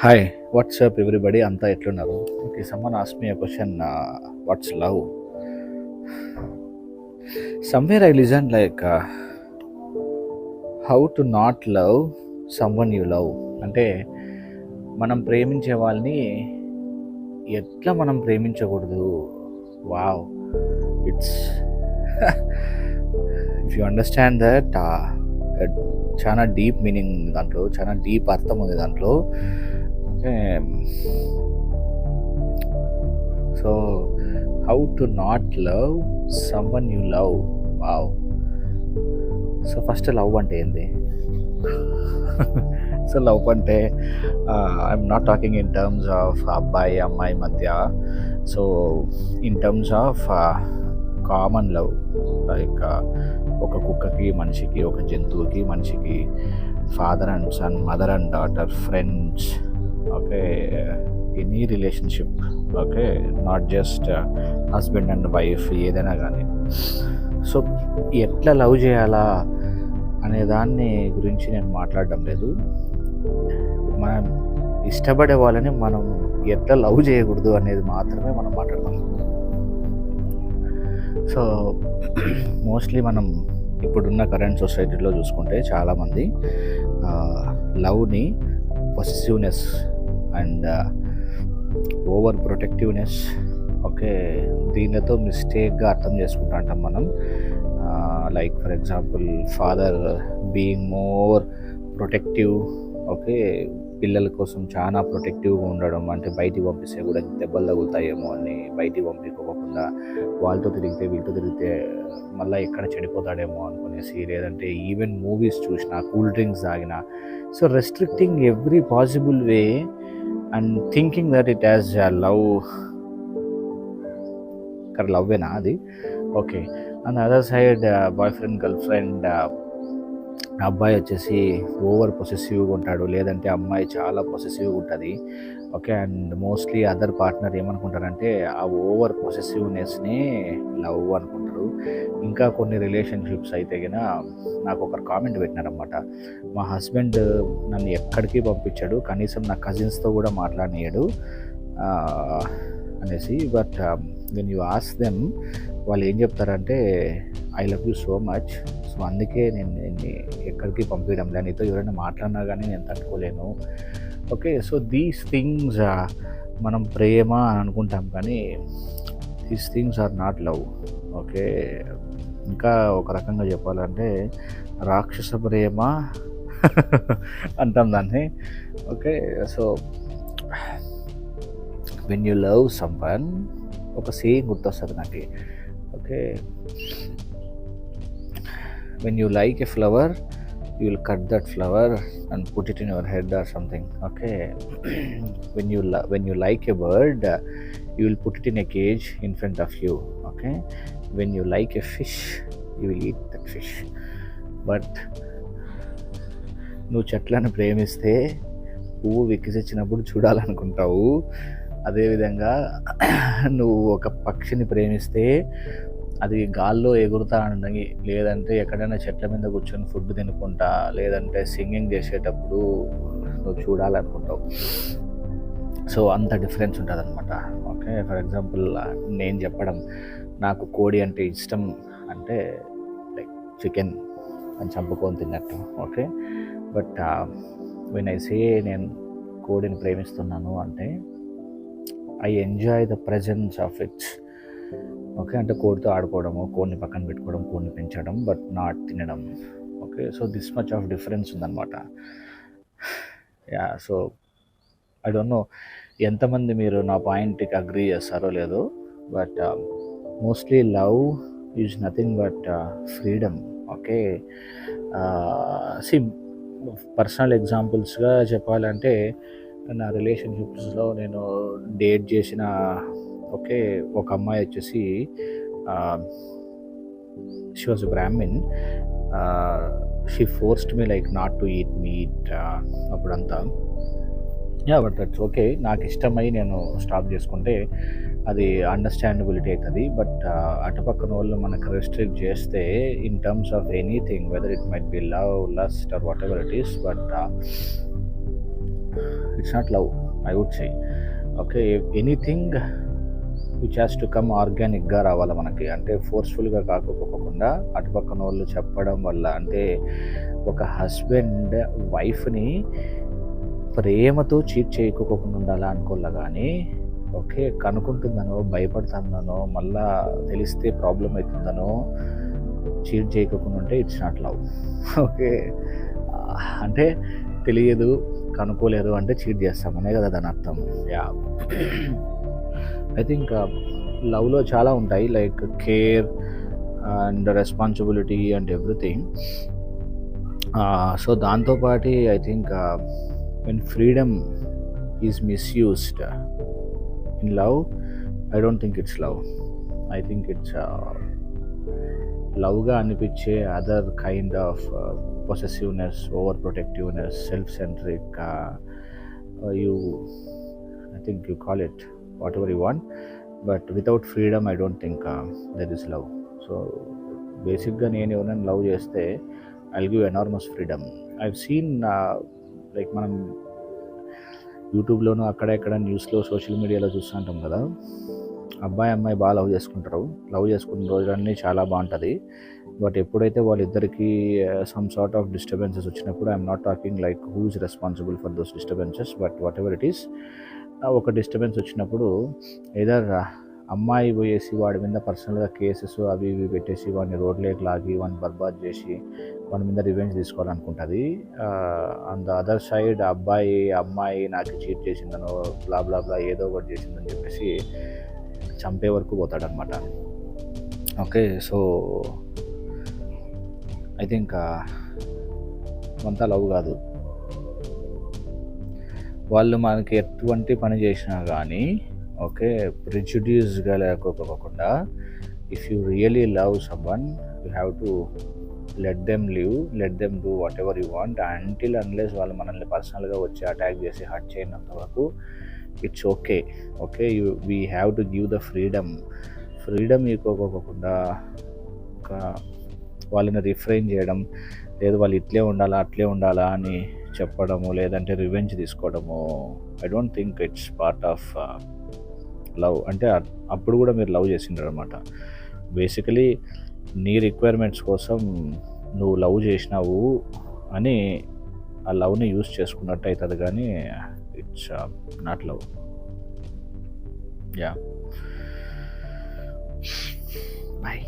Hi, WhatsApp everybody, అంతా ఎట్లున్నారు? Okay, someone ask me a question, what's love? Somewhere I listened like how to not love someone you love. అంటే మనం ప్రేమించే వాళ్ళని ఎట్లా మనం ప్రేమించకూడదు. Wow, it's if you understand that, చాలా డీప్ మీనింగ్ దాంట్లో, చాలా డీప్ అర్థం ఉంది దాంట్లో. Okay, so how to not love someone you love. Wow. So first love అంటే ఏంది? సో లవ్ అంటే I'm not talking in terms of అబ్బాయి అమ్మాయి మధ్య. So in terms of common love, like ఒక కుక్కకి మనిషికి, ఒక జంతువుకి మనిషికి, father and son, mother and daughter, friends, okay, any relationship, okay, not just husband and wife, ఏదైనా కానీ. సో ఎట్లా లవ్ చేయాలా అనే దాన్ని గురించి నేను మాట్లాడడం లేదు. మనం ఇష్టపడే వాళ్ళని మనం ఎట్లా లవ్ చేయకూడదు అనేది మాత్రమే మనం మాట్లాడదాం. సో మోస్ట్లీ మనం ఇప్పుడున్న కరెంట్ సొసైటీలో చూసుకుంటే చాలామంది లవ్ని possessiveness and over protectiveness, okay, దీనితో మిస్టేక్గా అర్థం చేసుకుంటా అంటాం మనం. Like for example, father being more protective, okay, పిల్లల కోసం చాలా ప్రొటెక్టివ్గా ఉండడం, అంటే బయటికి పంపిస్తే కూడా దెబ్బలు తగులుతాయేమో అని బయటికి పంపించుకోకుండా వాళ్ళతో తిరిగితే వీళ్ళతో తిరిగితే మళ్ళీ ఎక్కడ చెడిపోతాడేమో అనుకునేసి, లేదంటే ఈవెన్ మూవీస్ చూసినా, కూల్ డ్రింక్స్ తాగినా, so restricting every possible way and thinking that it as love. ఇక్కడ లవ్వేనా అది? Okay. And other side boy friend, girl friend, అబ్బాయి వచ్చేసి ఓవర్ పొసెసివ్గా ఉంటాడు, లేదంటే అమ్మాయి చాలా పొసెసివ్గా ఉంటుంది, okay. And mostly other partner ఏమనుకుంటారంటే ఆ ఓవర్ పొసెసివ్నెస్ని లవ్ అనుకుంటారు. ఇంకా కొన్ని రిలేషన్షిప్స్ అయితే కన్నా నాకు ఒకరు కామెంట్ పెట్టినారనమాట, మా హస్బెండ్ నన్ను ఎక్కడికి పంపించాడు, కనీసం నా కజిన్స్తో కూడా మాట్లాడనీయడు అనేసి. But when you ask them, వాళ్ళు ఏం చెప్తారంటే I love you so much, so అందుకే నేను ఎక్కడికి పంపించడం లేదు, నీతో ఎవరైనా మాట్లాడినా కానీ నేను తట్టుకోలేను, ఓకే. సో దీస్ థింగ్స్ మనం ప్రేమ అని అనుకుంటాం, కానీ these things are not love, okay. ఇంకా ఒక రకంగా చెప్పాలంటే రాక్షస ప్రేమ అంటాం దాన్ని, okay. So when you love someone, ఒక సేయింగ్ గుర్తొస్తుంది నాకు, okay. When you like a flower, you will cut that flower and put it in your head or something, okay. when you like a bird, you will put it in a cage in front of you, okay. When you like a fish, you will eat that fish. But నువ్వు చెట్లను ప్రేమిస్తే పువ్వు వికసించినప్పుడు చూడాలనుకుంటావు, అదేవిధంగా నువ్వు ఒక పక్షిని ప్రేమిస్తే అది గాల్లో ఎగురుతా ఉండని, లేదంటే ఎక్కడైనా చెట్ల మీద కూర్చొని ఫుడ్ తినుకుంటా, లేదంటే సింగింగ్ చేసేటప్పుడు నువ్వు చూడాలనుకుంటావు. సో అంత డిఫరెన్స్ ఉంటుంది అనమాట, ఓకే. ఫర్ ఎగ్జాంపుల్, నేను చెప్పడం నాకు కోడి అంటే ఇష్టం అంటే లైక్ చికెన్ అని చంపుకొని తిన్నట్టు, okay. But when I say నేను కోడిని ప్రేమిస్తున్నాను అంటే I enjoy the presence of it, okay. అంటే కోడితో ఆడుకోవడము, కోడిని పక్కన పెట్టుకోవడం, కోడిని పెంచడం, బట్ నాట్ తినడం, okay. So this much of difference ఉందన్నమాట. Yeah, so I don't know ఎంతమంది మీరు నా పాయింట్కి అగ్రీ చేస్తారో లేదో, but mostly love is nothing but freedom, okay. See, personal ఎగ్జాంపుల్స్గా చెప్పాలంటే నా రిలేషన్షిప్స్లో నేను డేట్ చేసిన, ఓకే, ఒక అమ్మాయి వచ్చేసి she was Brahmin, she forced me like not to eat meat అప్పుడంతా. Yeah, but that's okay. నాకు ఇష్టమై నేను స్టాప్ చేసుకుంటే అది అండర్స్టాండబిలిటీ అవుతుంది. బట్ అటుపక్కన వాళ్ళు మనకు రెస్ట్రిక్ట్ చేస్తే in terms of anything, whether it might be love, lust or whatever it is, but it's not love, I would say. Okay, anything which has to come ఆర్గానిక్గా రావాలి మనకి, అంటే ఫోర్స్ఫుల్గా కాకపోకుండా అటుపక్కన వాళ్ళు చెప్పడం వల్ల. అంటే ఒక హస్బెండ్ వైఫ్ని ప్రేమతో చీట్ చేయకోకుండా ఉండాలా అనుకోలే, కానీ ఓకే కనుక్కుంటుందనో భయపడుతుందనో మళ్ళా తెలిస్తే ప్రాబ్లం అవుతుందనో చీట్ చేయకోకుండా ఉంటే ఇట్స్ నాట్ లవ్. ఓకే, అంటే తెలియదు కనుక్కోలేదు అంటే చీట్ చేస్తామనే కదా దాని అర్థం. యా, ఐ థింక్ లవ్లో చాలా ఉంటాయి, like care and responsibility and everything. So దాంతోపాటు I think when freedom is misused in love, I don't think it's love. I think it's లవ్గా అనిపించే other kind of possessiveness, over protectiveness, self centric, you I think you call it whatever you want, but without freedom I don't think there is love. So basically నేను ఎవరైనా love చేస్తే I'll give enormous freedom. I've seen like మనం యూట్యూబ్లోనూ అక్కడ ఇక్కడ న్యూస్లో social మీడియాలో చూస్తుంటాం కదా, అబ్బాయి అమ్మాయి బాగా లవ్ చేసుకుంటారు, లవ్ చేసుకున్న రోజులన్నీ చాలా బాగుంటుంది. బట్ ఎప్పుడైతే వాళ్ళిద్దరికీ సమ్ సార్ట్ ఆఫ్ డిస్టర్బెన్సెస్ వచ్చినప్పుడు, I'm not talking like who is responsible for those disturbances, but what ever it is, ఒక డిస్టర్బెన్స్ వచ్చినప్పుడు ఏదర్ అమ్మాయి పోయేసి వాడి మీద పర్సనల్గా కేసెస్ అవి ఇవి పెట్టేసి వాడిని రోడ్లోకి లాగి వాడిని బర్బాద్ చేసి వాడి మీద రివెంజ్ తీసుకోవాలనుకుంటుంది. ఆన్ ద అదర్ సైడ్ అమ్మాయి నాకు చీట్ చేసిందనో బ్లా బ్లా బ్లా ఏదో ఒకటి చేసిందని చెప్పేసి చంపే వరకు పోతాడనమాట. ఓకే, సో ఐ థింక్ అంతా లవ్ కాదు. వాళ్ళు మనకి ఎటువంటి పని చేసినా కానీ ఓకే ప్రిజుడ్యూస్గా లేకపోకుండా, if you really love someone you have to let them live, let them do whatever you want, until unless వాళ్ళు మనల్ని పర్సనల్గా వచ్చి అటాక్ చేసి హర్ట్ చేయనంత వరకు it's okay. Okay, we have to give the freedom ఇవ్వకోకుండా వాళ్ళని refrain చేయడం, లేదు వాళ్ళు ఇట్లే ఉండాలా అట్లే ఉండాలా అని చెప్పడము, లేదంటే రివెంజ్ తీసుకోవడము, I don't think it's part of love. అంటే అప్పుడు కూడా మీరు లవ్ చేసిండ్రు అనమాట. బేసికలీ నీ రిక్వైర్మెంట్స్ కోసం నువ్వు లవ్ చేసినావు అని ఆ లవ్ని యూజ్ చేసుకున్నట్టు అవుతుంది, కానీ it's not love. Yeah, bye.